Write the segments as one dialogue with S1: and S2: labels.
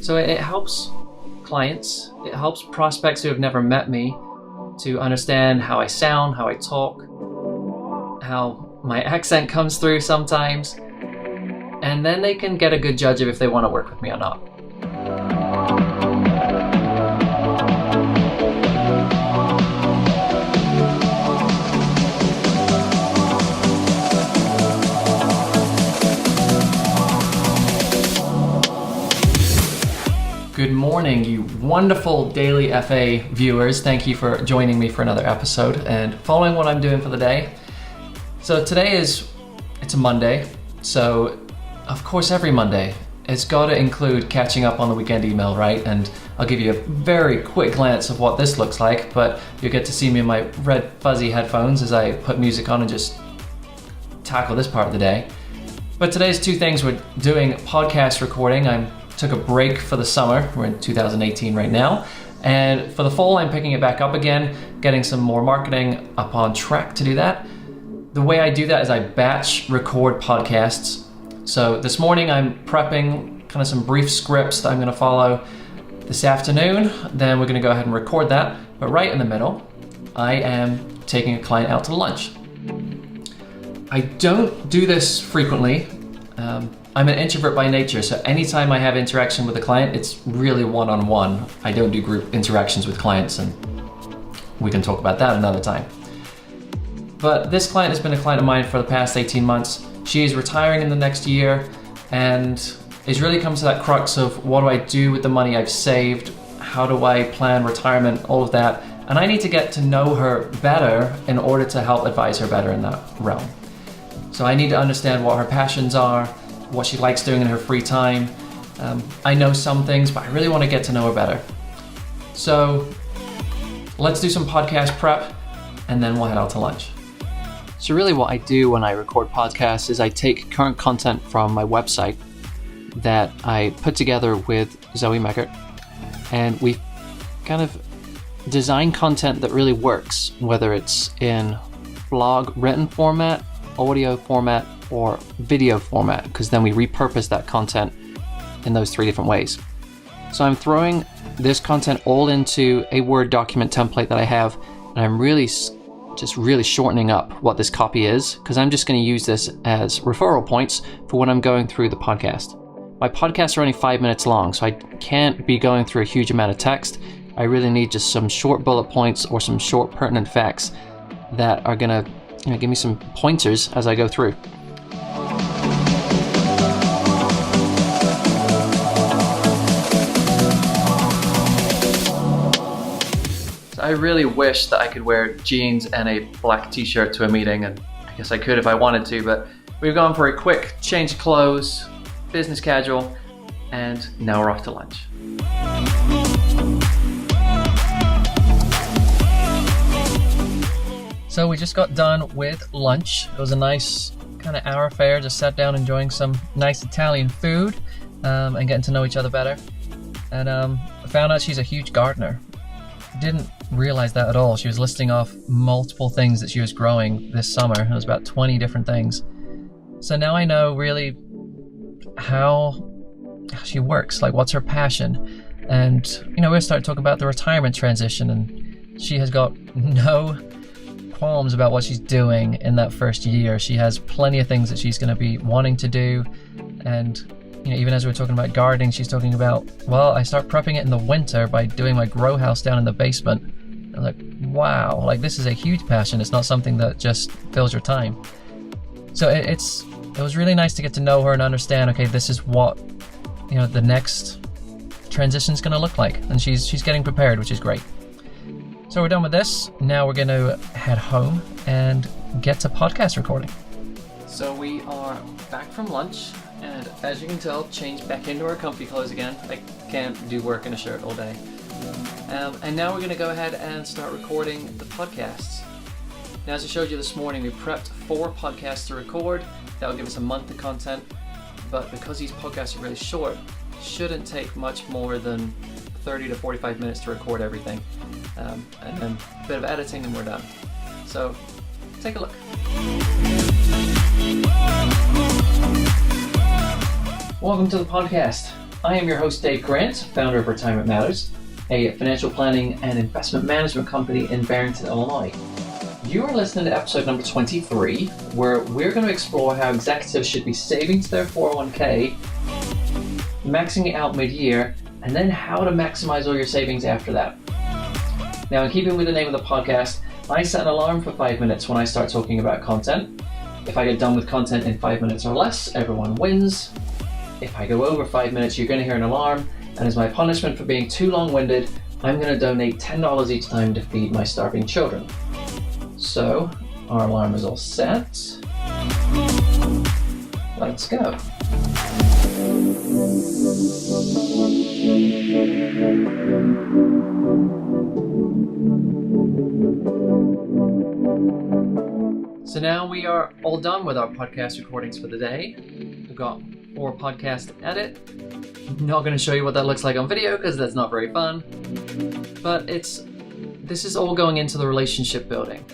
S1: So it helps clients, it helps prospects who have never met me to understand how I sound, how I talk, how my accent comes through sometimes, and then they can get a good judge of if they want to work with me or not. Good morning, you wonderful DailyFA viewers. Thank you for joining me for another episode and following what I'm doing for the day. So today it's a Monday, so of course every Monday it's got to include catching up on the weekend email, right? And I'll give you a very quick glance of what this looks like, but you'll get to see me in my red fuzzy headphones as I put music on and just tackle this part of the day. But today's two things: we're doing podcast recording. I took a break for the summer. We're in 2018 right now. And for the fall, I'm picking it back up again, getting some more marketing up on track to do that. The way I do that is I batch record podcasts. So this morning I'm prepping kind of some brief scripts that I'm going to follow this afternoon. Then we're going to go ahead and record that. But right in the middle, I am taking a client out to lunch. I don't do this frequently. I'm an introvert by nature, so anytime I have interaction with a client, it's really one-on-one. I don't do group interactions with clients, and we can talk about that another time. But this client has been a client of mine for the past 18 months. She is retiring in the next year, and it's really come to that crux of what do I do with the money I've saved? How do I plan retirement? All of that. And I need to get to know her better in order to help advise her better in that realm. So I need to understand what her passions are, what she likes doing in her free time. I know some things, but I really want to get to know her better. So let's do some podcast prep, and then we'll head out to lunch. So really what I do when I record podcasts is I take current content from my website that I put together with Zoe Meckert, and we kind of design content that really works, whether it's in blog written format, audio format, or video format, because then we repurpose that content in those three different ways. So I'm throwing this content all into a Word document template that I have, and I'm really shortening up what this copy is, because I'm just going to use this as referral points for when I'm going through the podcast. My podcasts are only 5 minutes long, so I can't be going through a huge amount of text. I really need just some short bullet points or some short pertinent facts that are going to give me some pointers as I go through. I really wish that I could wear jeans and a black t-shirt to a meeting, and I guess I could if I wanted to, but we've gone for a quick change of clothes, business casual, and now we're off to lunch. So we just got done with lunch. It was a nice kind of hour affair, just sat down enjoying some nice Italian food and getting to know each other better. And I found out she's a huge gardener. Didn't realize that at all. She was listing off multiple things that she was growing this summer. It was about 20 different things. So now I know really how she works, like what's her passion. And we started talking about the retirement transition, and she has got no qualms about what she's doing in that first year. She has plenty of things that she's going to be wanting to do. And even as we're talking about gardening, she's talking about, well, I start prepping it in the winter by doing my grow house down in the basement. I'm like, wow, like this is a huge passion. It's not something that just fills your time. So it was really nice to get to know her and understand, okay, this is what, the next transition is going to look like. And she's getting prepared, which is great. So we're done with this. Now we're going to head home and get to podcast recording. So we are back from lunch. And as you can tell, changed back into our comfy clothes again. I can't do work in a shirt all day. And now we're going to go ahead and start recording the podcasts. Now, as I showed you this morning, we prepped 4 podcasts to record. That will give us a month of content. But because these podcasts are really short, shouldn't take much more than 30 to 45 minutes to record everything. And then a bit of editing and we're done. So take a look. Welcome to the podcast. I am your host, Dave Grant, founder of Retirement Matters, a financial planning and investment management company in Barrington, Illinois. You are listening to episode number 23, where we're going to explore how executives should be saving to their 401k, maxing it out mid-year, and then how to maximize all your savings after that. Now, in keeping with the name of the podcast, I set an alarm for 5 minutes when I start talking about content. If I get done with content in 5 minutes or less, everyone wins. If I go over 5 minutes, you're going to hear an alarm, and as my punishment for being too long-winded, I'm going to donate $10 each time to feed my starving children. So, our alarm is all set. Let's go. So now we are all done with our podcast recordings for the day. We've got 4 podcasts to edit. I'm not going to show you what that looks like on video because that's not very fun. But this is all going into the relationship building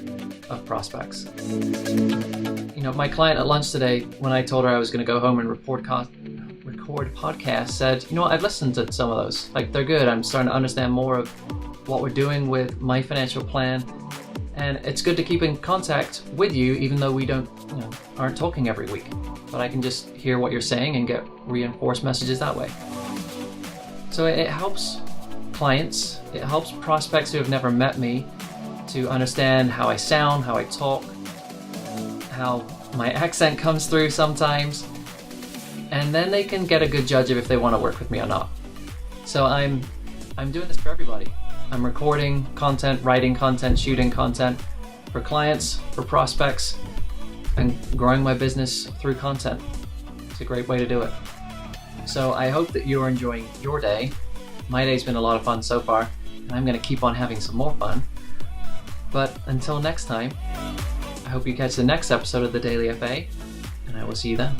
S1: of prospects. You know, my client at lunch today, when I told her I was going to go home and record podcasts, said, you know what, I've listened to some of those. Like, they're good. I'm starting to understand more of what we're doing with my financial plan. And it's good to keep in contact with you, even though we aren't talking every week. But I can just hear what you're saying and get reinforced messages that way. So it helps clients, it helps prospects who have never met me to understand how I sound, how I talk, how my accent comes through sometimes. And then they can get a good judge of if they want to work with me or not. So I'm doing this for everybody. I'm recording content, writing content, shooting content for clients, for prospects, and growing my business through content. It's a great way to do it. So I hope that you're enjoying your day. My day's been a lot of fun so far, and I'm going to keep on having some more fun. But until next time, I hope you catch the next episode of the DailyFA, and I will see you then.